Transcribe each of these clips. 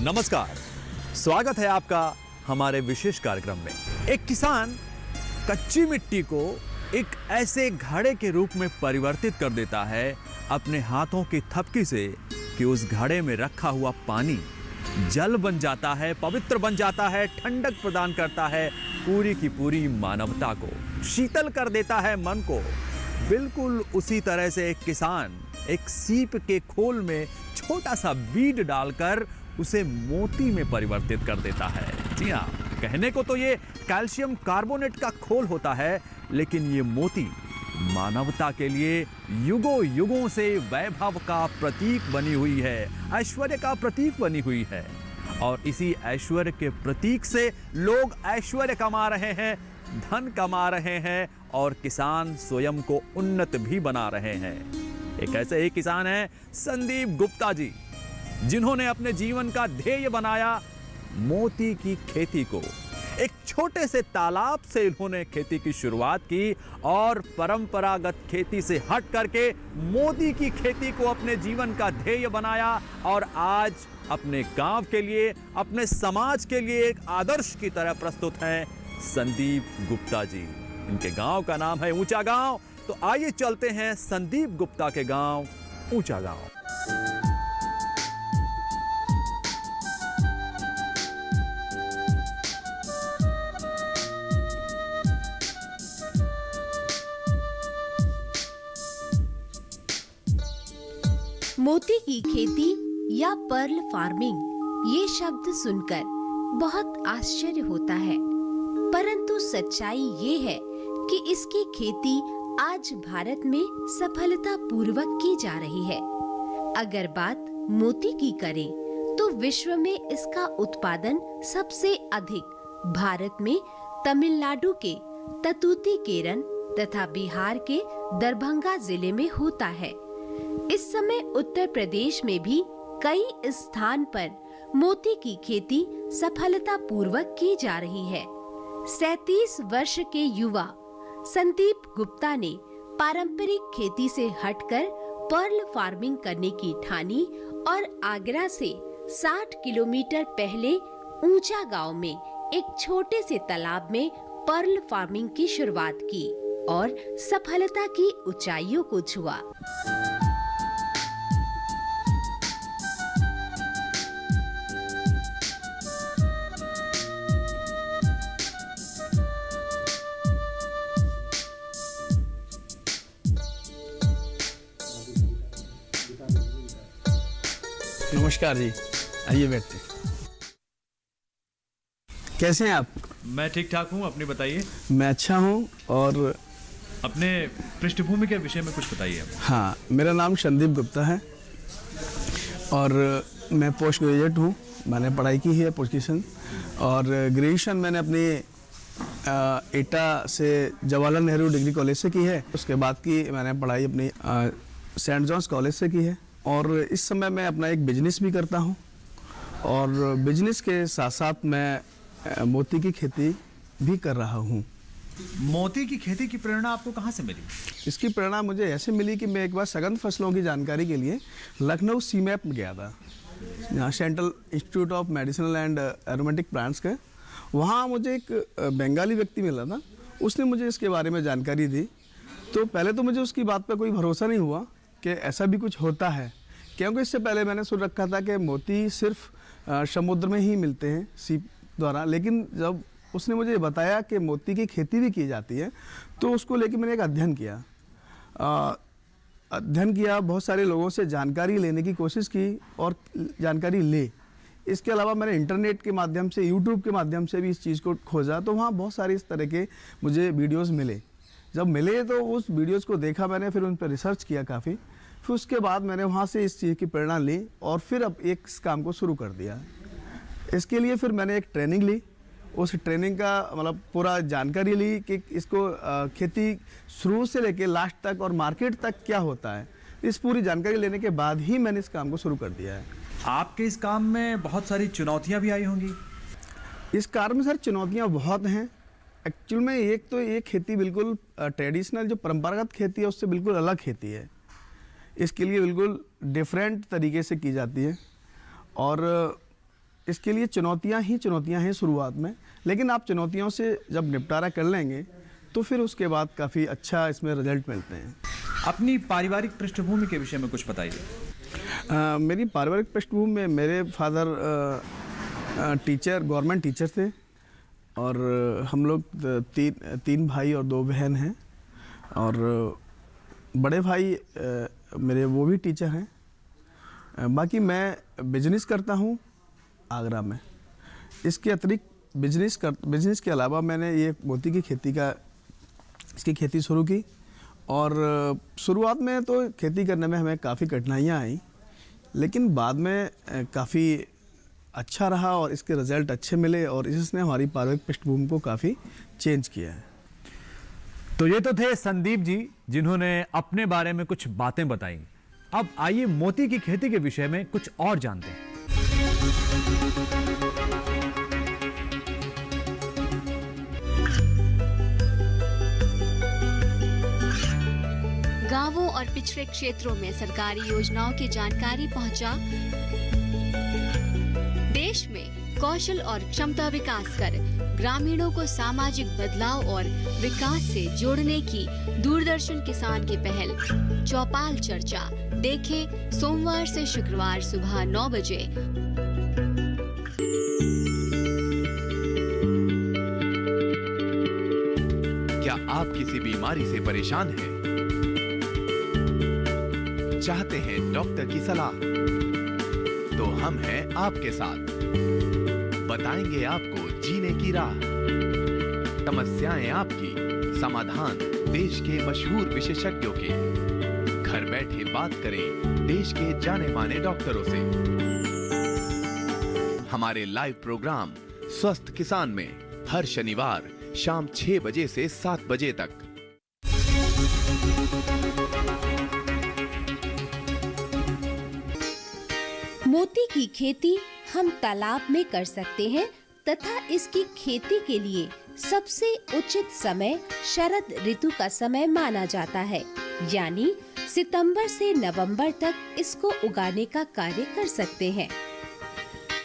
नमस्कार, स्वागत है आपका हमारे विशेष कार्यक्रम में। एक किसान कच्ची मिट्टी को एक ऐसे घड़े के रूप में परिवर्तित कर देता है अपने हाथों की थपकी से कि उस घड़े में रखा हुआ पानी जल बन जाता है, पवित्र बन जाता है, ठंडक प्रदान करता है पूरी की पूरी मानवता को, शीतल कर देता है मन को। बिल्कुल उसी तरह से एक किसान एक सीप के खोल में छोटा सा बीज डालकर उसे मोती में परिवर्तित कर देता है। जी हाँ, कहने को तो ये कैल्शियम कार्बोनेट का खोल होता है, लेकिन ये मोती मानवता के लिए युगों युगों से वैभव का प्रतीक बनी हुई है, ऐश्वर्य का प्रतीक बनी हुई है। और इसी ऐश्वर्य के प्रतीक से लोग ऐश्वर्य कमा रहे हैं, धन कमा रहे हैं और किसान स्वयं को उन्नत भी बना रहे हैं। एक ऐसे ही किसान हैं संदीप गुप्ता जी, जिन्होंने अपने जीवन का ध्येय बनाया मोती की खेती को। एक छोटे से तालाब से इन्होंने खेती की शुरुआत की और परंपरागत खेती से हट करके मोती की खेती को अपने जीवन का ध्येय बनाया और आज अपने गांव के लिए, अपने समाज के लिए एक आदर्श की तरह प्रस्तुत हैं संदीप गुप्ता जी। इनके गांव का नाम है ऊंचा गांव। तो आइए चलते हैं संदीप गुप्ता के गांव ऊंचा गांव। मोती की खेती या पर्ल फार्मिंग, ये शब्द सुनकर बहुत आश्चर्य होता है, परंतु सच्चाई ये है कि इसकी खेती आज भारत में सफलता पूर्वक की जा रही है। अगर बात मोती की करें तो विश्व में इसका उत्पादन सबसे अधिक भारत में तमिलनाडु के ततुतिकेरन तथा बिहार के दरभंगा जिले में होता है। इस समय उत्तर प्रदेश में भी कई स्थान पर मोती की खेती सफलता पूर्वक की जा रही है। 37 वर्ष के युवा संदीप गुप्ता ने पारंपरिक खेती से हटकर पर्ल फार्मिंग करने की ठानी और आगरा से 60 किलोमीटर पहले ऊंचा गांव में एक छोटे से तालाब में पर्ल फार्मिंग की शुरुआत की और सफलता की ऊंचाइयों को छुआ। नमस्कार जी, आइए बैठते। कैसे हैं आप? मैं ठीक ठाक हूँ, अपनी बताइए। मैं अच्छा हूँ। और अपने पृष्ठभूमि के विषय में कुछ बताइए। हाँ, मेरा नाम संदीप गुप्ता है और मैं पोस्ट ग्रेजुएट हूँ। मैंने पढ़ाई की है पोस्ट ग्रेजुएशन, और ग्रेजुएशन मैंने अपनी एटा से जवाहरलाल नेहरू डिग्री कॉलेज से की है। उसके बाद की मैंने पढ़ाई अपनी सेंट जॉन्स कॉलेज से की है। और इस समय मैं अपना एक बिजनेस भी करता हूँ, और बिजनेस के साथ साथ मैं मोती की खेती भी कर रहा हूँ। मोती की खेती की प्रेरणा आपको कहाँ से मिली? इसकी प्रेरणा मुझे ऐसे मिली कि मैं एक बार सघन फसलों की जानकारी के लिए लखनऊ सीमैप में गया था, यहाँ central institute of medicinal and aromatic plants का। वहाँ मुझे एक बंगाली व्यक्ति मिला था, उसने मुझे इसके बारे में जानकारी दी। तो पहले तो मुझे उसकी बात पर कोई भरोसा नहीं हुआ कि ऐसा भी कुछ होता है, क्योंकि इससे पहले मैंने सुन रखा था कि मोती सिर्फ समुद्र में ही मिलते हैं सीप द्वारा। लेकिन जब उसने मुझे बताया कि मोती की खेती भी की जाती है, तो उसको लेकर मैंने एक अध्ययन किया, बहुत सारे लोगों से जानकारी लेने की कोशिश की और जानकारी ले। इसके अलावा मैंने इंटरनेट के माध्यम से, यूट्यूब के माध्यम से भी इस चीज़ को खोजा, तो वहाँ बहुत सारे इस तरह के मुझे वीडियोज़ मिले। जब मिले तो उस वीडियोज़ को देखा मैंने, फिर उन पर रिसर्च किया काफ़ी। फिर उसके बाद मैंने वहाँ से इस चीज़ की प्रेरणा ली और फिर अब इस काम को शुरू कर दिया। इसके लिए फिर मैंने एक ट्रेनिंग ली, उस ट्रेनिंग का मतलब पूरा जानकारी ली कि इसको खेती शुरू से लेके लास्ट तक और मार्केट तक क्या होता है, इस पूरी जानकारी लेने के बाद ही मैंने इस काम को शुरू कर दिया है। आपके इस काम में बहुत सारी चुनौतियां भी आई होंगी। इस कार्य में सर चुनौतियाँ बहुत हैं। एक्चुअल में एक तो ये खेती बिल्कुल ट्रेडिशनल जो परंपरागत खेती है उससे बिल्कुल अलग खेती है। इसके लिए बिल्कुल डिफरेंट तरीके से की जाती है और इसके लिए चुनौतियां ही चुनौतियां हैं शुरुआत में, लेकिन आप चुनौतियों से जब निपटारा कर लेंगे तो फिर उसके बाद काफ़ी अच्छा इसमें रिजल्ट मिलते हैं। अपनी पारिवारिक पृष्ठभूमि के विषय में कुछ बताइए। मेरी पारिवारिक पृष्ठभूमि में मेरे फादर टीचर, गवर्नमेंट टीचर थे और हम लोग तीन भाई और 2 बहन हैं और बड़े भाई मेरे वो भी टीचर हैं। बाकी मैं बिजनेस करता हूँ आगरा में। इसके अतिरिक्त बिजनेस के अलावा मैंने ये मोती की इसकी खेती शुरू की और शुरुआत में तो खेती करने में हमें काफ़ी कठिनाइयाँ आई, लेकिन बाद में काफ़ी अच्छा रहा और इसके रिज़ल्ट अच्छे मिले और इसने हमारी पारिवारिक पृष्ठभूमि को काफ़ी चेंज किया है। तो ये तो थे संदीप जी जिन्होंने अपने बारे में कुछ बातें बताई। अब आइए मोती की खेती के विषय में कुछ और जानते हैं। गांवों और पिछड़े क्षेत्रों में सरकारी योजनाओं की जानकारी पहुंचा। देश में कौशल और क्षमता विकास कर ग्रामीणों को सामाजिक बदलाव और विकास से जोड़ने की दूरदर्शन किसान की पहल चौपाल चर्चा देखें सोमवार से शुक्रवार सुबह 9 बजे। क्या आप किसी बीमारी से परेशान हैं? चाहते हैं डॉक्टर की सलाह? तो हम हैं आपके साथ, बताएंगे आपको जीने की राह। समस्याएं आपकी, समाधान देश के मशहूर विशेषज्ञों के। घर बैठे बात करें देश के जाने माने डॉक्टरों से। हमारे लाइव प्रोग्राम स्वस्थ किसान में हर शनिवार शाम 6 बजे से 7 बजे तक। मोती की खेती हम तालाब में कर सकते हैं तथा इसकी खेती के लिए सबसे उचित समय शरद ऋतु का समय माना जाता है, यानी सितंबर से नवंबर तक इसको उगाने का कार्य कर सकते हैं।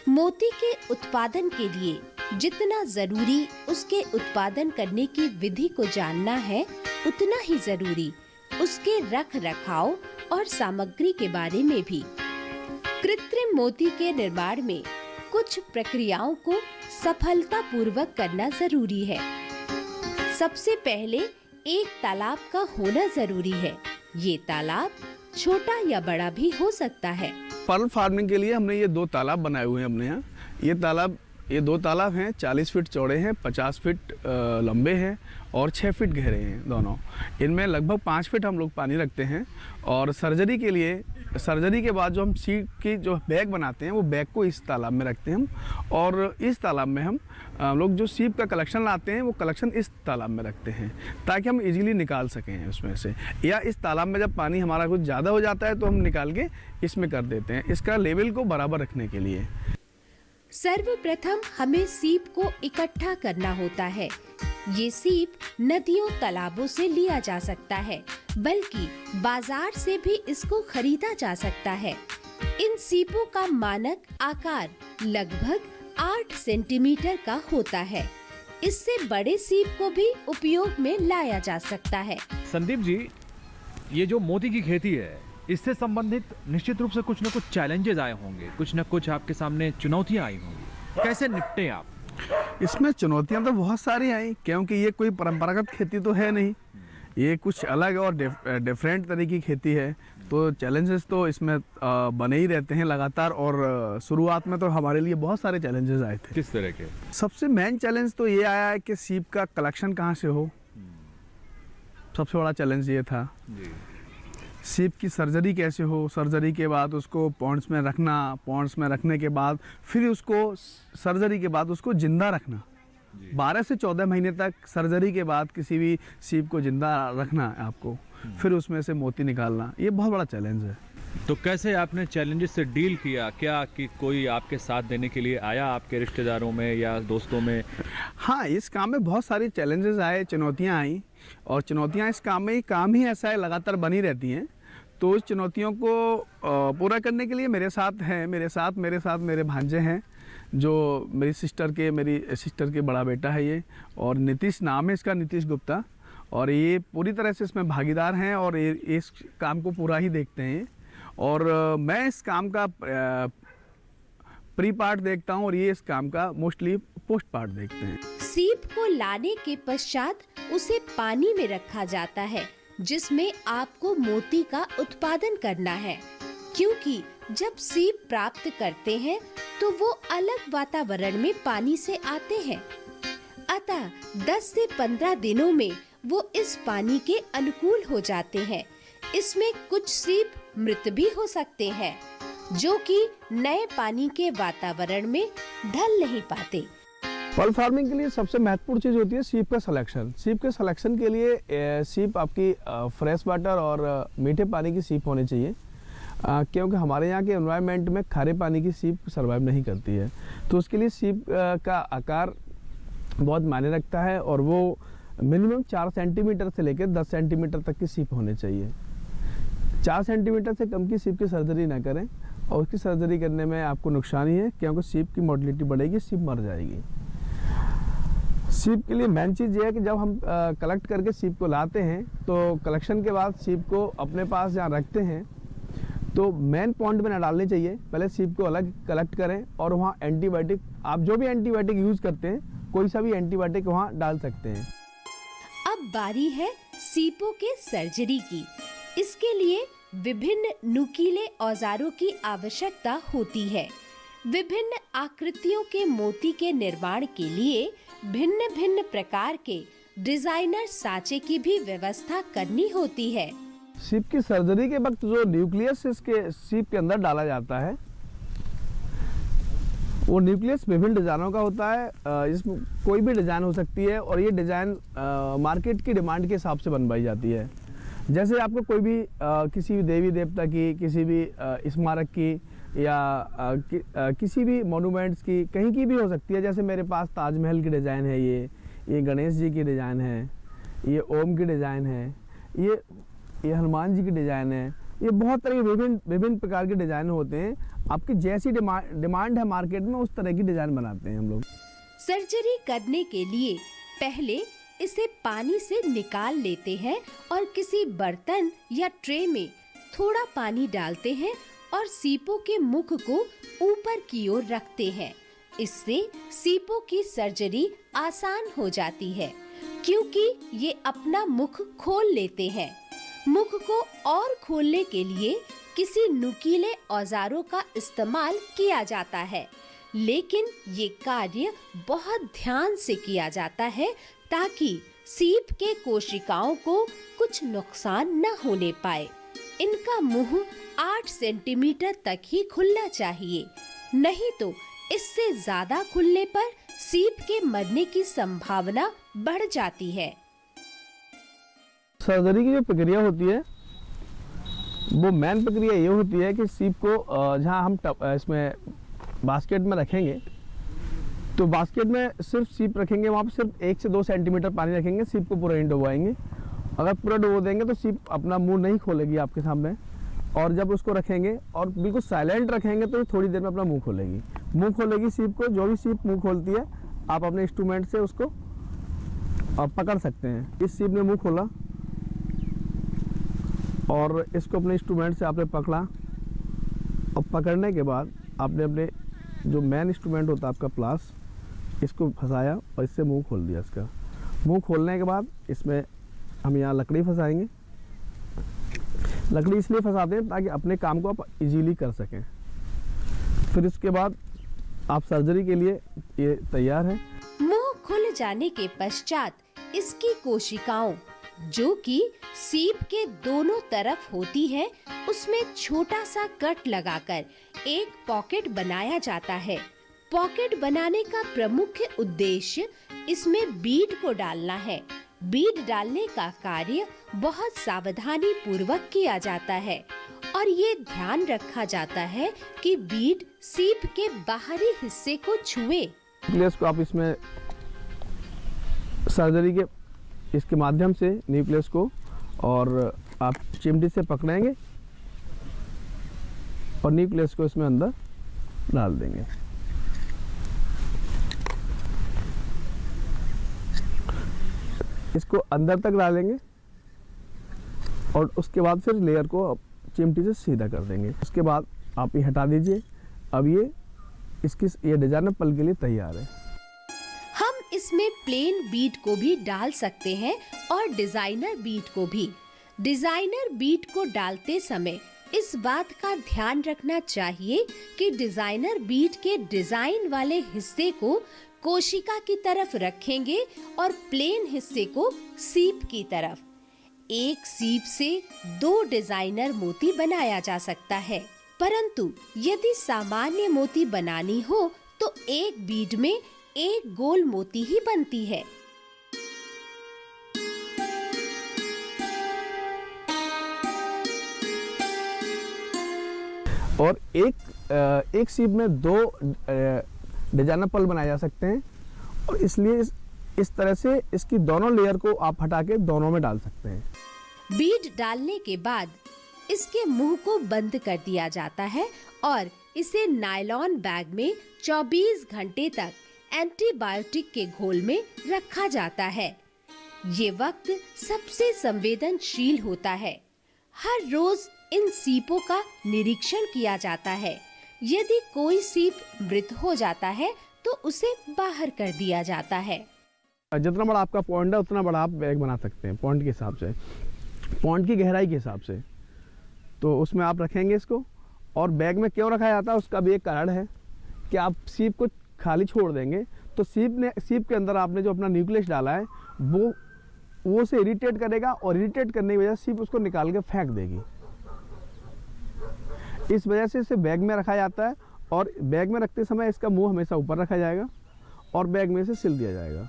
मोती के उत्पादन के लिए जितना जरूरी उसके उत्पादन करने की विधि को जानना है, उतना ही जरूरी उसके रख रखाव और सामग्री के बारे में भी। कृत्रिम मोती के निर्माण में कुछ प्रक्रियाओं को सफलतापूर्वक करना जरूरी है। सबसे पहले एक तालाब का होना जरूरी है। ये तालाब छोटा या बड़ा भी हो सकता है। पर्ल फार्मिंग के लिए हमने ये 2 तालाब बनाए हुए हैं अपने यहाँ। ये 2 तालाब हैं, 40 फीट चौड़े हैं, 50 फीट लंबे हैं और 6 फीट गहरे हैं दोनों। इनमें लगभग 5 फीट हम लोग पानी रखते हैं और सर्जरी के बाद जो हम सीड की जो बैग बनाते हैं वो बैग को इस तालाब में रखते हैं हम, और इस तालाब में हम लोग जो सीप का कलेक्शन लाते हैं वो कलेक्शन इस तालाब में रखते हैं ताकि हम इजीली निकाल सकें उसमें से, या इस तालाब में जब पानी हमारा कुछ ज़्यादा हो जाता है तो हम निकाल के इसमें कर देते हैं, इसका लेवल को बराबर रखने के लिए। सर्वप्रथम हमें सीप को इकट्ठा करना होता है। ये सीप नदियों तालाबों से लिया जा सकता है, बल्कि बाजार से भी इसको खरीदा जा सकता है। इन सीपों का मानक आकार लगभग 8 सेंटीमीटर का होता है। इससे बड़े सीप को भी उपयोग में लाया जा सकता है। संदीप जी, ये जो मोती की खेती है इससे संबंधित निश्चित रूप से कुछ न कुछ चैलेंजेस आए होंगे, कुछ न कुछ आपके सामने चुनौतियां आई होंगी, कैसे निपटे आप? इसमें चुनौतियां तो बहुत सारी आई, क्योंकि ये कोई परंपरागत खेती तो है नहीं, ये कुछ अलग और डिफरेंट तरह की खेती है, तो चैलेंजेस तो इसमें बने ही रहते हैं लगातार। और शुरुआत में तो हमारे लिए बहुत सारे चैलेंजेस आए थे। किस तरह के? सबसे मेन चैलेंज तो ये आया है कि सीप का कलेक्शन कहाँ से हो, सबसे बड़ा चैलेंज ये था। सीप की सर्जरी कैसे हो, सर्जरी के बाद उसको पॉन्ड्स में रखना, पॉन्ड्स में रखने के बाद फिर उसको सर्जरी के बाद उसको जिंदा रखना, 12 से 14 महीने तक सर्जरी के बाद किसी भी सीप को जिंदा रखना है आपको, फिर उसमें से मोती निकालना, ये बहुत बड़ा चैलेंज है। तो कैसे आपने चैलेंजेस से डील किया? क्या कि कोई आपके साथ देने के लिए आया आपके रिश्तेदारों में या दोस्तों में? हाँ, इस काम में बहुत सारी चैलेंजेस आए, चुनौतियाँ आई, और चुनौतियाँ इस काम में, काम ही ऐसा है, लगातार बनी रहती हैं। तो इस चुनौतियों को पूरा करने के लिए मेरे साथ मेरे भांजे हैं, जो मेरी सिस्टर के बड़ा बेटा है ये, और नीतीश नाम है इसका, नीतीश गुप्ता, और ये पूरी तरह से इसमें भागीदार हैं और ये इस काम को पूरा ही देखते हैं। और मैं इस काम का प्री पार्ट देखता हूँ और ये इस काम का मोस्टली पोस्ट पार्ट देखते हैं। सीप को लाने के पश्चात उसे पानी में रखा जाता है, जिसमें आपको मोती का उत्पादन करना है, क्योंकि जब सीप प्राप्त करते हैं तो वो अलग वातावरण में पानी से आते हैं। अतः 10 से 15 दिनों में वो इस पानी के अनुकूल हो जाते हैं। इसमें कुछ सीप मृत भी हो सकते हैं, जो कि नए पानी के वातावरण में ढल नहीं पाते। पर्ल फार्मिंग के लिए सबसे महत्वपूर्ण चीज़ होती है सीप का सिलेक्शन। सीप के सिलेक्शन के लिए सीप आपकी फ्रेश वाटर और मीठे पानी की सीप होनी चाहिए, क्योंकि हमारे यहाँ के एनवायरनमेंट में खारे पानी की सीप सर्वाइव नहीं करती है। तो उसके लिए सीप का आकार बहुत मायने रखता है, और वो मिनिमम 4 सेंटीमीटर से लेकर 10 सेंटीमीटर तक की सीप होनी चाहिए। 4 सेंटीमीटर से कम की सीप की सर्जरी ना करें, और उसकी सर्जरी करने में आपको नुकसान ही है, क्योंकि सीप की मोटिलिटी बढ़ेगी, सीप मर जाएगी। सीप के लिए मेन चीज़ ये है कि जब हम कलेक्ट करके सीप को लाते हैं, तो कलेक्शन के बाद सीप को अपने पास जहाँ रखते हैं तो मेन पॉन्ड में न डालनी चाहिए। पहले सीप को अलग कलेक्ट करें, और वहाँ एंटीबायोटिक, आप जो भी एंटीबायोटिक यूज़ करते हैं, कोई सा भी एंटीबायोटिक वहाँ डाल सकते हैं। अब बारी है सीपों के सर्जरी की। इसके लिए विभिन्न नुकीले औजारों की आवश्यकता होती है। विभिन्न आकृतियों के मोती के निर्माण के लिए भिन्न भिन्न प्रकार के डिजाइनर सांचे की भी व्यवस्था करनी होती है। सीप की सर्जरी के वक्त जो न्यूक्लियस इसके सीप के अंदर डाला जाता है, वो न्यूक्लियस विभिन्न डिजाइनों का होता है। इसमें कोई भी डिज़ाइन हो सकती है, और ये डिज़ाइन मार्केट की डिमांड के हिसाब से बनवाई जाती है। जैसे आपको कोई भी किसी भी देवी देवता की, किसी भी स्मारक की, या किसी भी मोनूमेंट्स की, कहीं की भी हो सकती है। जैसे मेरे पास ताजमहल की डिज़ाइन है, ये गणेश जी की डिज़ाइन है, ये ओम की डिज़ाइन है, ये हनुमान जी की डिज़ाइन है। ये बहुत तरह के विभिन्न प्रकार के डिज़ाइन होते हैं। आपकी जैसी डिमांड है मार्केट में, उस तरह की डिज़ाइन बनाते हैं हम लोग। सर्जरी करने के लिए पहले इसे पानी से निकाल लेते हैं और किसी बर्तन या ट्रे में थोड़ा पानी डालते हैं और सीपों के मुख को ऊपर की ओर रखते हैं। इससे सीपों की सर्जरी आसान हो जाती है, क्योंकि ये अपना मुख खोल लेते हैं। मुख को और खोलने के लिए किसी नुकीले औजारों का इस्तेमाल किया जाता है, लेकिन ये कार्य बहुत ध्यान से किया जाता है, ताकि सीप के कोशिकाओं को कुछ नुकसान न होने पाए। इनका मुंह 8 सेंटीमीटर तक ही खुलना चाहिए, नहीं तो इससे ज्यादा खुलने पर सीप के मरने की संभावना बढ़ जाती है। सर्जरी की जो प्रक्रिया होती है, वो मेन प्रक्रिया ये होती है कि सीप को जहाँ हम इसमें बास्केट में रखेंगे, तो बास्केट में सिर्फ सीप रखेंगे, वहाँ पर सिर्फ 1 से 2 सेंटीमीटर पानी रखेंगे, सीप को पूरा नहीं डुबोएंगे। अगर पूरा डुबो देंगे तो सीप अपना मुंह नहीं खोलेगी आपके सामने, और जब उसको रखेंगे और बिल्कुल साइलेंट रखेंगे तो थोड़ी देर में अपना मुंह खोलेगी सीप को। जो भी सीप मुंह खोलती है, आप अपने इंस्ट्रूमेंट से उसको पकड़ सकते हैं। इस सीप ने मुंह खोला और इसको अपने इंस्ट्रूमेंट से आपने पकड़ा, और पकड़ने के बाद आपने अपने जो मेन इंस्ट्रूमेंट होता है आपका प्लास, इसको फंसाया और इससे मुंह खोल दिया। इसका मुंह खोलने के बाद इसमें हम यहाँ लकड़ी फंसाएंगे। लकड़ी इसलिए फंसाते हैं ताकि अपने काम को आप इजीली कर सकें। फिर इसके बाद आप सर्जरी के लिए ये तैयार है। मुंह खुल जाने के पश्चात इसकी कोशिकाओं जो कि सीप के दोनों तरफ होती है, उसमें छोटा सा कट लगाकर एक पॉकेट बनाया जाता है। पॉकेट बनाने का प्रमुख उद्देश्य इसमें बीड को डालना है। बीड डालने का कार्य बहुत सावधानी पूर्वक किया जाता है और ये ध्यान रखा जाता है कि बीड सीप के बाहरी हिस्से को छुए। न्यूक्लियस को आप इसमें सर्जरी के इसके माध्यम से न्यूक्लियस को और आप चिमटी से पकड़ेंगे और न्यूक्लियस को इसमें अंदर डाल देंगे। इसको अंदर तक डालेंगे और उसके बाद फिर लेयर को चिमटी से सीधा कर देंगे। उसके बाद आप ये हटा दीजिए। अब ये डिजाइनर पल के लिए तैयार है। हम इसमें प्लेन बीड को भी डाल सकते हैं और डिजाइनर बीड को भी। डिजाइनर बीड को डालते समय इस बात का ध्यान रखना चाहिए कि डिजाइनर बीड के डिजाइन वाले हिस्से को कोशिका की तरफ रखेंगे और प्लेन हिस्से को सीप की तरफ। एक सीप से 2 डिजाइनर मोती बनाया जा सकता है, परंतु यदि सामान्य मोती बनानी हो तो एक बीड में एक गोल मोती ही बनती है। और एक सीप में 2 डिजाइनर पल बनाए जा सकते हैं और इसलिए इस तरह से इसकी दोनों लेयर को आप हटा के दोनों में डाल सकते हैं। बीड डालने के बाद इसके मुंह को बंद कर दिया जाता है और इसे नायलॉन बैग में 24 घंटे तक एंटीबायोटिक के घोल में रखा जाता है। ये वक्त सबसे संवेदनशील होता है। हर रोज इन सीपों का निरीक्षण किया जाता है। यदि कोई सीप मृत हो जाता है तो उसे बाहर कर दिया जाता है। जितना बड़ा आपका पॉइंट है उतना बड़ा आप बैग बना सकते हैं पॉइंट के हिसाब से, पॉइंट की गहराई के हिसाब से। तो उसमें आप रखेंगे इसको। और बैग में क्यों रखा जाता है उसका भी एक कारण है कि आप सीप को खाली छोड़ देंगे तो सीप के अंदर आपने जो अपना न्यूक्लियस डाला है वो उसे इरिटेट करेगा और इरिटेट करने की वजह से सीप उसको निकाल के फेंक देगी। इस वजह से इसे बैग में रखा जाता है और बैग में रखते समय इसका मुंह हमेशा ऊपर रखा जाएगा और बैग में से सिल दिया जाएगा।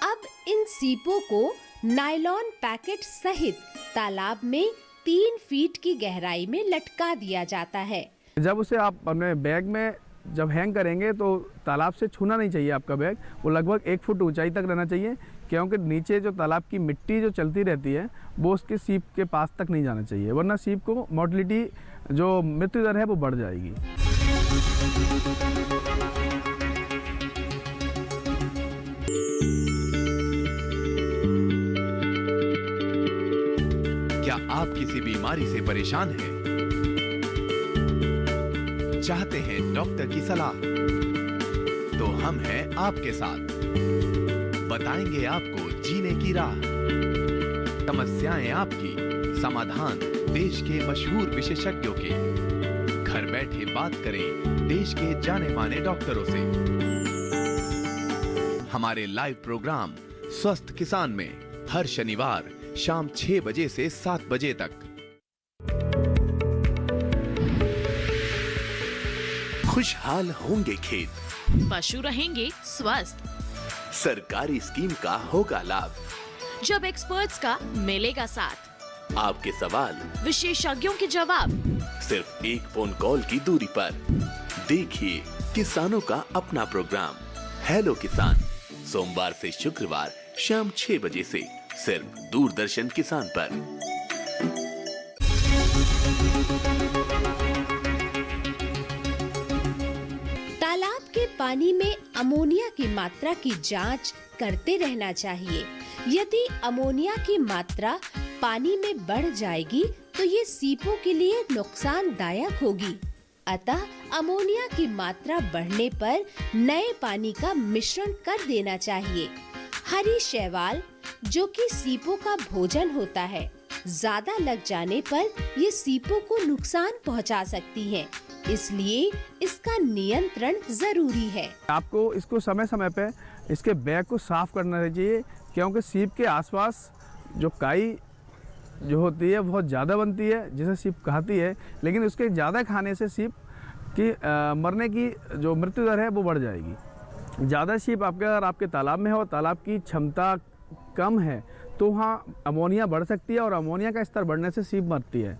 अब इन सीपों को नायलॉन पैकेट सहित तालाब में 3 फीट की गहराई में लटका दिया जाता है। जब उसे आप अपने बैग में जब हैंग करेंगे तो तालाब से छूना नहीं चाहिए आपका बैग। वो लगभग 1 फुट ऊंचाई तक रहना चाहिए क्योंकि नीचे जो तालाब की मिट्टी जो चलती रहती है वो उसके सीप के पास तक नहीं जाना चाहिए, वरना सीप को मोर्टेलिटी जो मृत्यु दर है वो बढ़ जाएगी। क्या आप किसी बीमारी से परेशान हैं? चाहते हैं डॉक्टर की सलाह? तो हम हैं आपके साथ। बताएंगे आपको जीने की राह। समस्याएं आपकी, समाधान देश के मशहूर विशेषज्ञों के। घर बैठे बात करें देश के जाने माने डॉक्टरों से। हमारे लाइव प्रोग्राम स्वस्थ किसान में हर शनिवार शाम 6 बजे से 7 बजे तक। खुशहाल होंगे खेत, पशु रहेंगे स्वस्थ, सरकारी स्कीम का होगा लाभ, जब एक्सपर्ट्स का मिलेगा साथ, आपके सवाल विशेषज्ञों के जवाब, सिर्फ एक फोन कॉल की दूरी पर। देखिए किसानों का अपना प्रोग्राम हेलो किसान, सोमवार से शुक्रवार शाम 6 बजे से सिर्फ दूरदर्शन किसान पर। तालाब के पानी में अमोनिया की मात्रा की जांच करते रहना चाहिए। यदि अमोनिया की मात्रा पानी में बढ़ जाएगी तो ये सीपों के लिए नुकसानदायक होगी। अतः अमोनिया की मात्रा बढ़ने पर नए पानी का मिश्रण कर देना चाहिए। हरी शैवाल जो कि सीपों का भोजन होता है, ज्यादा लग जाने पर ये सीपों को नुकसान पहुंचा सकती है, इसलिए इसका नियंत्रण जरूरी है। आपको इसको समय समय पे इसके बैग को साफ करना चाहिए क्योंकि सीप के आसपास जो काई जो होती है बहुत ज़्यादा बनती है, जिसे सीप कहती है, लेकिन उसके ज़्यादा खाने से सीप की मरने की जो मृत्यु दर है वो बढ़ जाएगी। ज़्यादा सीप अगर आपके तालाब में है और तालाब की क्षमता कम है तो वहाँ अमोनिया बढ़ सकती है और अमोनिया का स्तर बढ़ने से सीप मरती है।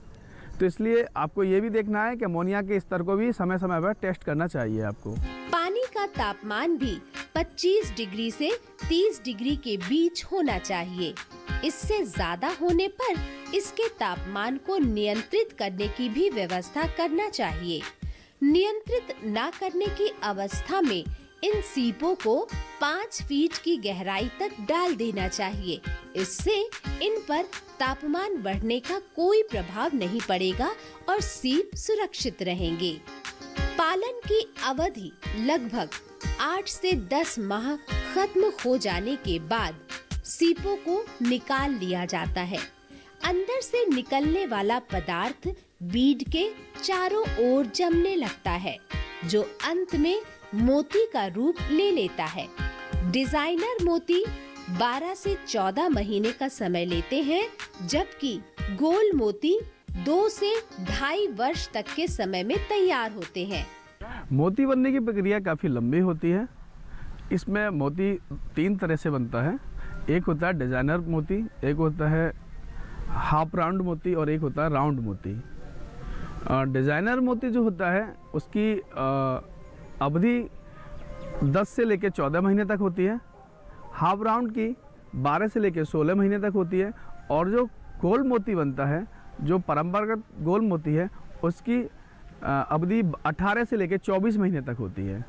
तो इसलिए आपको ये भी देखना है कि अमोनिया के स्तर को भी समय समय पर टेस्ट करना चाहिए आपको। पानी का तापमान भी 25 डिग्री से 30 डिग्री के बीच होना चाहिए। इससे ज्यादा होने पर इसके तापमान को नियंत्रित करने की भी व्यवस्था करना चाहिए। नियंत्रित न करने की अवस्था में इन सीपों को 5 फीट की गहराई तक डाल देना चाहिए। इससे इन पर तापमान बढ़ने का कोई प्रभाव नहीं पड़ेगा और सीप सुरक्षित रहेंगे। पालन की अवधि लगभग 8 से 10 माह खत्म हो जाने के बाद सीपों को निकाल लिया जाता है। अंदर से निकलने वाला पदार्थ बीड के चारों ओर जमने लगता है, जो अंत में मोती का रूप ले लेता है। डिजाइनर मोती 12 से 14 महीने का समय लेते हैं, जबकि गोल मोती 2 से 2.5 वर्ष तक के समय में तैयार होते हैं। मोती बनने की प्रक्रिया काफ़ी लंबी होती है। इसमें मोती 3 तरह से बनता है। एक होता है डिजाइनर मोती, एक होता है हाफ राउंड मोती और एक होता है राउंड मोती। डिजाइनर मोती जो होता है उसकी अवधि 10 से लेकर 14 महीने तक होती है। हाफ राउंड की 12 से लेकर 16 महीने तक होती है और जो गोल मोती बनता है, जो परंपरागत गोल मोती है, उसकी अवधि 18 से लेकर 24 महीने तक होती है।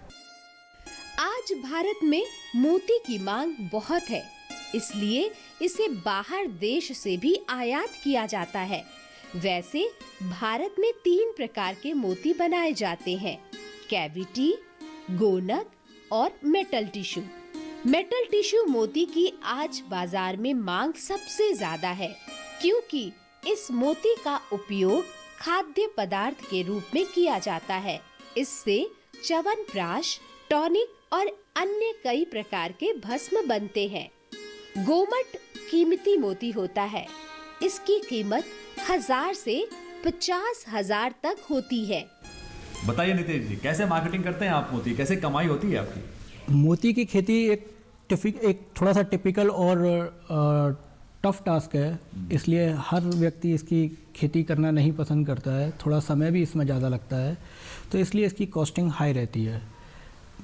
आज भारत में मोती की मांग बहुत है, इसलिए इसे बाहर देश से भी आयात किया जाता है। वैसे भारत में 3 प्रकार के मोती बनाए जाते हैं: कैविटी, गोनक और मेटल टिश्यू। मेटल टिश्यू मोती की आज बाजार में मांग सबसे ज्यादा है, क्योंकि इस मोती का उपयोग खाद्य पदार्थ के रूप में किया जाता है। इससे च्यवनप्राश, टॉनिक और अन्य कई प्रकार के भस्म बनते हैं। गोमट कीमती मोती होता है। इसकी कीमत 1000 से 50,000 तक होती है। बताइए नितेश जी, कैसे मार्केटिंग करते हैं आप मोती, कैसे कमाई होती है आपकी? मोती की खेती एक थोड़ा सा टिपिकल और टफ टास्क है, इसलिए हर व्यक्ति इसकी खेती करना नहीं पसंद करता है। थोड़ा समय भी इसमें ज़्यादा लगता है, तो इसलिए इसकी कॉस्टिंग हाई रहती है।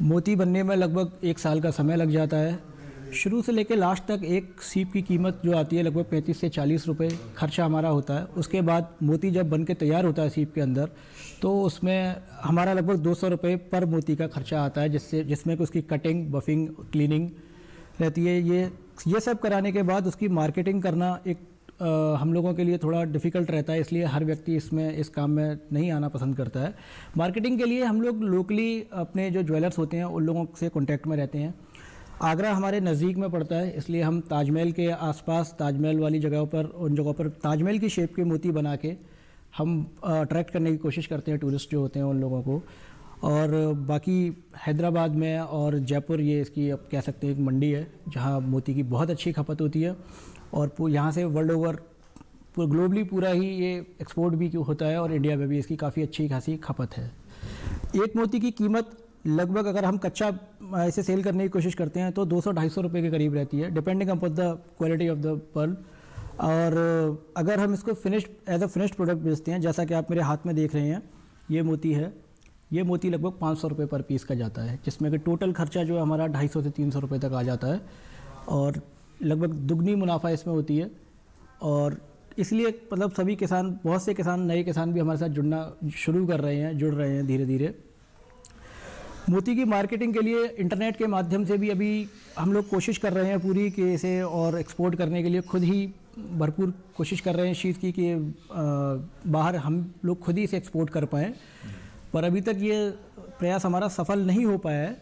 मोती बनने में लगभग 1 साल का समय लग जाता है। शुरू से लेकर लास्ट तक एक सीप की कीमत जो आती है लगभग 35 से 40 रुपये खर्चा हमारा होता है। उसके बाद मोती जब बन के तैयार होता है सीप के अंदर, तो उसमें हमारा लगभग 200 रुपये पर मोती का खर्चा आता है, जिसमें उसकी कटिंग, बफिंग, क्लीनिंग रहती है। ये सब कराने के बाद उसकी मार्केटिंग करना हम लोगों के लिए थोड़ा डिफ़िकल्ट रहता है, इसलिए हर व्यक्ति इस काम में नहीं आना पसंद करता है। मार्केटिंग के लिए हम लोग लोकली अपने जो ज्वेलर्स होते हैं उन लोगों से कॉन्टैक्ट में रहते हैं। आगरा हमारे नज़दीक में पड़ता है, इसलिए हम ताजमहल के आसपास, ताजमहल वाली जगहों पर, उन जगहों पर ताजमहल की शेप के मोती बना के हम अट्रैक्ट करने की कोशिश करते हैं टूरिस्ट जो होते हैं उन लोगों को। और बाकी हैदराबाद में और जयपुर, ये इसकी अब कह सकते हैं एक मंडी है जहाँ मोती की बहुत अच्छी खपत होती है और यहाँ से वर्ल्ड ओवर ग्लोबली पूरा ही ये एक्सपोर्ट भी होता है और इंडिया में भी इसकी काफ़ी अच्छी खासी खपत है। एक मोती की कीमत लगभग, अगर हम कच्चा इसे सेल करने की कोशिश करते हैं तो 200-250 रुपये के करीब रहती है, depending upon the quality of the pearl. और अगर हम इसको एज अ फिनिश्ड प्रोडक्ट बेचते हैं, जैसा कि आप मेरे हाथ में देख रहे हैं, ये मोती है, ये मोती लगभग 500 रुपये पर पीस का जाता है, जिसमें कि टोटल खर्चा जो है हमारा 250 से 300 रुपये तक आ जाता है और लगभग दुगनी मुनाफा इसमें होती है। और इसलिए मतलब सभी किसान, बहुत से किसान, नए किसान भी हमारे साथ जुड़ रहे हैं धीरे धीरे। मोती की मार्केटिंग के लिए इंटरनेट के माध्यम से भी अभी हम लोग कोशिश कर रहे हैं पूरी कि इसे और एक्सपोर्ट करने के लिए खुद ही भरपूर कोशिश कर रहे हैं इस चीज़ की कि बाहर हम लोग खुद ही इसे एक्सपोर्ट कर पाएँ, पर अभी तक ये प्रयास हमारा सफल नहीं हो पाया है।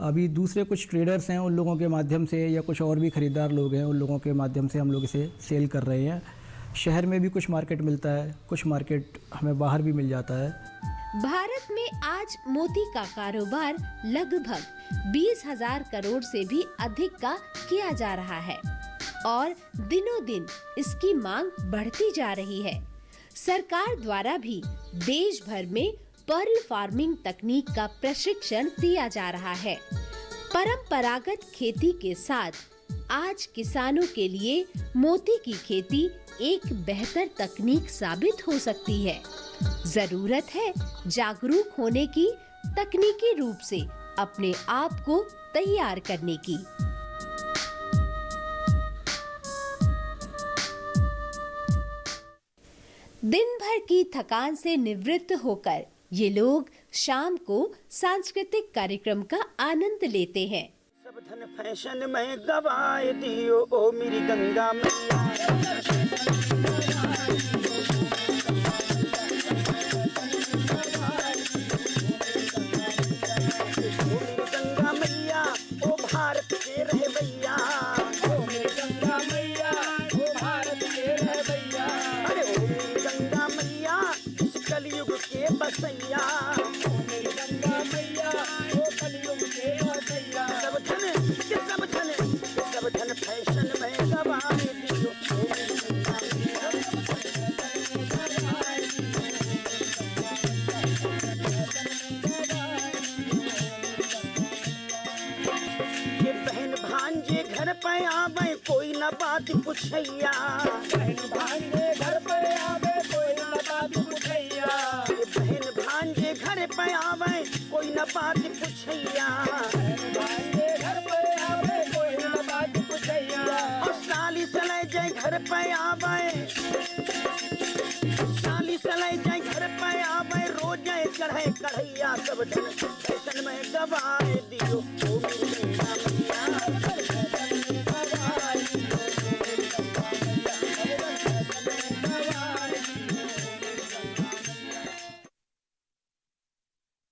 अभी दूसरे कुछ ट्रेडर्स हैं, उन लोगों के माध्यम से, या कुछ और भी ख़रीदार लोग हैं, उन लोगों के माध्यम से हम लोग इसे सेल कर रहे हैं। शहर में भी कुछ मार्केट मिलता है, कुछ मार्केट हमें बाहर भी मिल जाता है। भारत में आज मोती का कारोबार लगभग 20,000 करोड़ से भी अधिक का किया जा रहा है। और दिनों दिन इसकी मांग बढ़ती जा रही है। सरकार द्वारा भी देश भर में पर्ल फार्मिंग तकनीक का प्रशिक्षण दिया जा रहा है। परंपरागत खेती के साथ आज किसानों के लिए मोती की खेती एक बेहतर तकनीक साबित हो सकती है। जरूरत है जागरूक होने की, तकनीकी रूप से अपने आप को तैयार करने की। दिन भर की थकान से निवृत्त होकर ये लोग शाम को सांस्कृतिक कार्यक्रम का आनंद लेते हैं। सब धन फैशन में गवाए दियो ओ मेरी गंगा मैया। गंगा मैया ओ भारत के रह भैया, ओ मेरी गंगा मैया ओ भारत के रह भैया। अरे ओ मेरी गंगा मैया इस कलयुग के बसैया, ओ मेरी गंगा मैया ओ कलयुग के बसैया। सब धन फैशन में गवाए दियो ओ मेरी गंगा मैया। ये बहन भांजे घर पे आवे कोई न बात पूछैया, बहन भांजे घर पे आवे कोई न बात पूछैया। ये बहन भांजे घर पे आवे कोई न बात पूछैया, बहन भांजे घर पे आवे कोई न बात पूछैया। और साली सले जाए घर पे आवे, साली सले जाए घर पे आवे रोज चढ़े कढ़ैया। सब धन फैशन में गवाए दियो ओ मेरी गंगा मैया।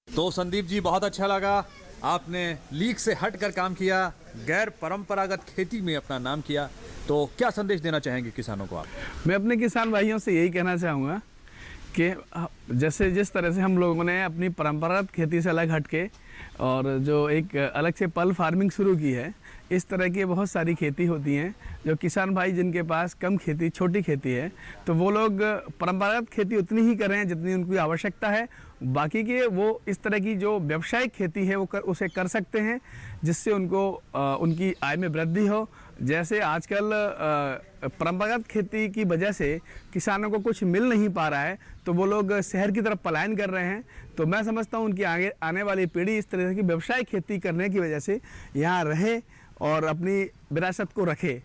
तो संदीप जी, बहुत अच्छा लगा, आपने लीक से हटकर काम किया, गैर परंपरागत खेती में अपना नाम किया। तो क्या संदेश देना चाहेंगे किसानों को आप? मैं अपने किसान भाइयों से यही कहना चाहूँगा कि जैसे जिस तरह से हम लोगों ने अपनी परंपरागत खेती से अलग हटके और जो एक अलग से पर्ल फार्मिंग शुरू की है, इस तरह की बहुत सारी खेती होती हैं जो किसान भाई जिनके पास कम खेती, छोटी खेती है, तो वो लोग परंपरागत खेती उतनी ही कर रहे हैं जितनी उनकी आवश्यकता है। बाकी के वो इस तरह की जो व्यावसायिक खेती है वो उसे कर सकते हैं, जिससे उनको उनकी आय में वृद्धि हो। जैसे आजकल परंपरागत खेती की वजह से किसानों को कुछ मिल नहीं पा रहा है, तो वो लोग शहर की तरफ पलायन कर रहे हैं। तो मैं समझता हूँ उनकी आगे आने वाली पीढ़ी इस तरह की व्यावसायिक खेती करने की वजह से यहाँ रहे और अपनी विरासत को रखे।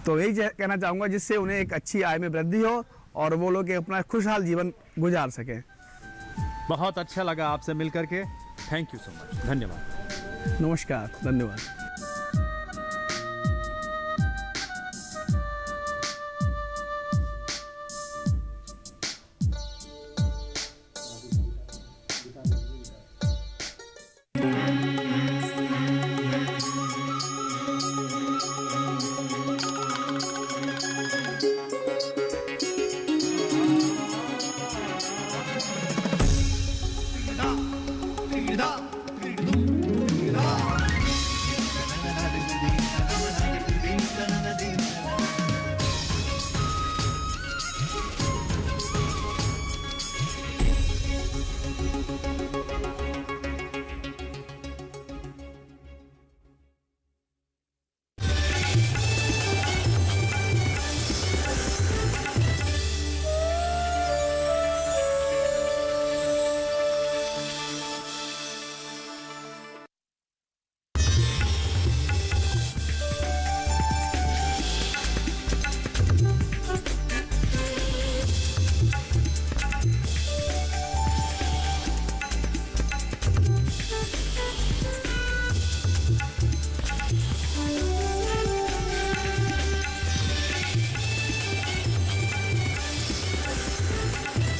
तो यही कहना चाहूँगा, जिससे उन्हें एक अच्छी आय में वृद्धि हो और वो लोग अपना खुशहाल जीवन गुजार सकें। बहुत अच्छा लगा आपसे मिलकर के। Thank you so much. धन्यवाद। नमस्कार, धन्यवाद।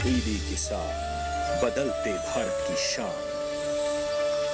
डीडी किसान, बदलते भारत की शान।